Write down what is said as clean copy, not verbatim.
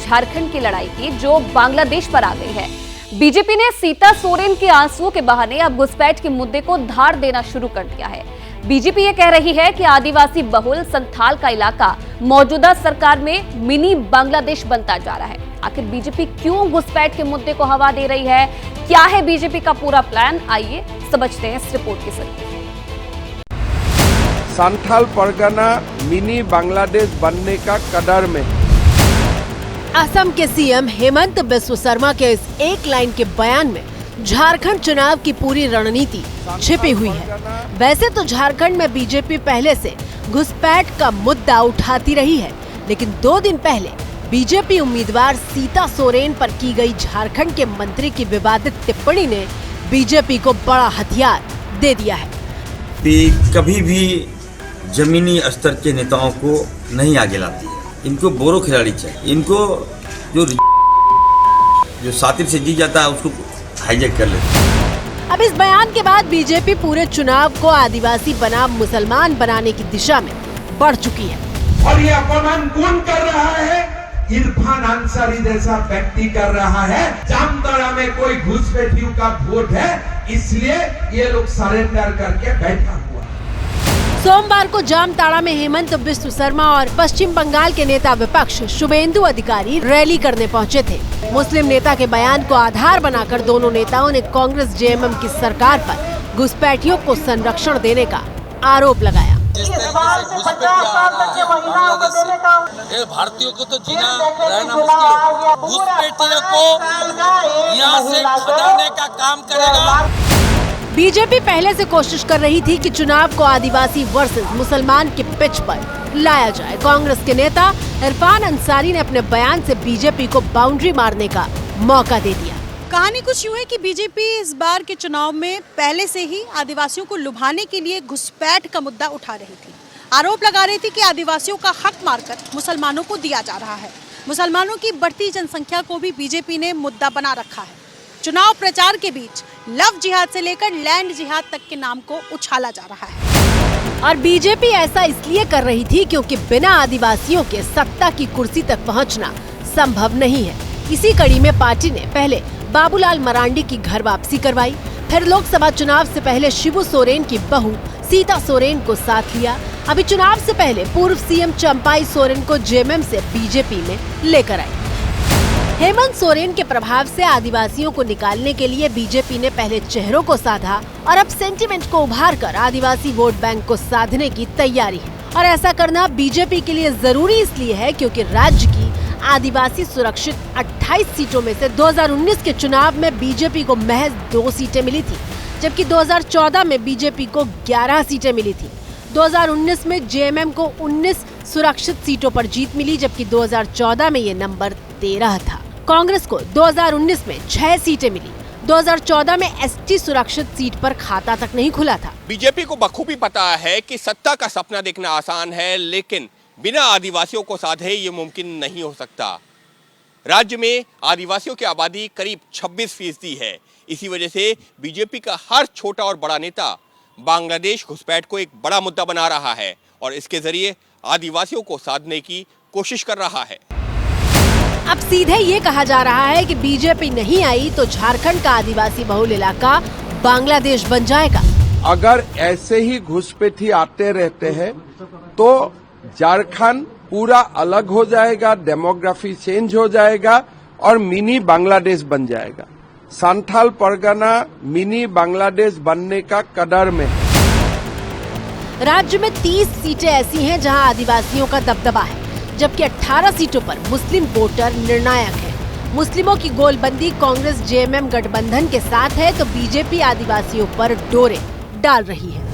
झारखंड की लड़ाई की जो बांग्लादेश पर आ गई है। बीजेपी ने सीता सोरेन के आंसुओं के बहाने अब घुसपैठ के मुद्दे को धार देना शुरू कर दिया है। बीजेपी ये कह रही है कि आदिवासी बहुल संथाल का इलाका मौजूदा सरकार में मिनी बांग्लादेश बनता जा रहा है। आखिर बीजेपी क्यों घुसपैठ के मुद्दे को हवा दे रही है? क्या है बीजेपी का पूरा प्लान? आइए समझते हैं इस रिपोर्ट के जरिए। संथाल परगना मिनी बांग्लादेश बनने का कदर में। असम के सीएम हेमंत बिस्व शर्मा के इस एक लाइन के बयान में झारखंड चुनाव की पूरी रणनीति छिपी हुई है। वैसे तो झारखंड में बीजेपी पहले से घुसपैठ का मुद्दा उठाती रही है, लेकिन 2 दिन पहले बीजेपी उम्मीदवार सीता सोरेन पर की गई झारखंड के मंत्री की विवादित टिप्पणी ने बीजेपी को बड़ा हथियार दे दिया है। कभी भी जमीनी स्तर के नेताओं को नहीं आगे लाती है। इनको बोरो खिलाड़ी चाहिए। इनको जो सातिर से जी जाता है उसको हाईजैक कर लेते हैं। अब इस बयान के बाद बीजेपी पूरे चुनाव को आदिवासी बनाम मुसलमान बनाने की दिशा में बढ़ चुकी है। और ये अपमान कौन कर रहा है? इरफान अंसारी जैसा व्यक्ति कर रहा है। जामताड़ा में कोई घुसपैठियों का वोट है, इसलिए ये लोग सरेंडर करके बैठा हुआ। सोमवार को जामताड़ा में हेमंत बिस्व शर्मा और पश्चिम बंगाल के नेता विपक्ष शुभेंदु अधिकारी रैली करने पहुंचे थे। मुस्लिम नेता के बयान को आधार बनाकर दोनों नेताओं ने कांग्रेस जेएमएम की सरकार पर घुसपैठियों को संरक्षण देने का आरोप लगाया। भारतीयों को तो जीना रहना मुश्किल, घुसपैठियों को यहाँ से हटाने का काम करेगा। बीजेपी पहले से कोशिश कर रही थी कि चुनाव को आदिवासी वर्सेस मुसलमान के पिच पर लाया जाए। कांग्रेस के नेता इरफान अंसारी ने अपने बयान से बीजेपी को बाउंड्री मारने का मौका दे दिया। कहानी कुछ यूं है कि बीजेपी इस बार के चुनाव में पहले से ही आदिवासियों को लुभाने के लिए घुसपैठ का मुद्दा उठा रही थी। आरोप लगा रही थी कि आदिवासियों का हक मारकर मुसलमानों को दिया जा रहा है। मुसलमानों की बढ़ती जनसंख्या को भी बीजेपी ने मुद्दा बना रखा है। चुनाव प्रचार के बीच लव जिहाद से लेकर लैंड जिहाद तक के नाम को उछाला जा रहा है। और बीजेपी ऐसा इसलिए कर रही थी क्योंकि बिना आदिवासियों के सत्ता की कुर्सी तक पहुंचना संभव नहीं है। इसी कड़ी में पार्टी ने पहले बाबूलाल मरांडी की घर वापसी करवाई, फिर लोकसभा चुनाव से पहले शिबू सोरेन की बहू सीता सोरेन को साथ लिया। अभी चुनाव से पहले पूर्व सीएम चंपाई सोरेन को जेएमएम से बीजेपी में लेकर आई। हेमंत सोरेन के प्रभाव से आदिवासियों को निकालने के लिए बीजेपी ने पहले चेहरों को साधा और अब सेंटिमेंट को उभार कर आदिवासी वोट बैंक को साधने की तैयारी है। और ऐसा करना बीजेपी के लिए जरूरी इसलिए है क्योंकि राज्य की आदिवासी सुरक्षित 28 सीटों में से 2019 के चुनाव में बीजेपी को महज 2 सीटें मिली थी, जबकि 2014 में बीजेपी को 11 सीटें मिली थी। 2019 में जेएमएम को 19 सुरक्षित सीटों पर जीत मिली, जबकि 2014 में ये नंबर 13 था। कांग्रेस को 2019 में 6 सीटें मिली। 2014 में एसटी सुरक्षित सीट पर खाता तक नहीं खुला था। बीजेपी को बखूबी पता है कि सत्ता का सपना देखना आसान है, लेकिन बिना आदिवासियों को साधे ये मुमकिन नहीं हो सकता। राज्य में आदिवासियों की आबादी करीब 26% है। इसी वजह से बीजेपी का हर छोटा और बड़ा नेता बांग्लादेश घुसपैठ को एक बड़ा मुद्दा बना रहा है और इसके जरिए आदिवासियों को साधने की कोशिश कर रहा है। अब सीधे ये कहा जा रहा है कि बीजेपी नहीं आई तो झारखंड का आदिवासी बहुल इलाका बांग्लादेश बन जाएगा। अगर ऐसे ही घुसपैठी आते रहते हैं तो झारखंड पूरा अलग हो जाएगा, डेमोग्राफी चेंज हो जाएगा और मिनी बांग्लादेश बन जाएगा। संथाल परगना मिनी बांग्लादेश बनने का कदर में है। राज्य में 30 सीटें ऐसी हैं जहां आदिवासियों का दबदबा है, जबकि 18 सीटों पर मुस्लिम वोटर निर्णायक है। मुस्लिमों की गोलबंदी कांग्रेस जेएमएम गठबंधन के साथ है तो बीजेपी आदिवासियों पर डोरे डाल रही है।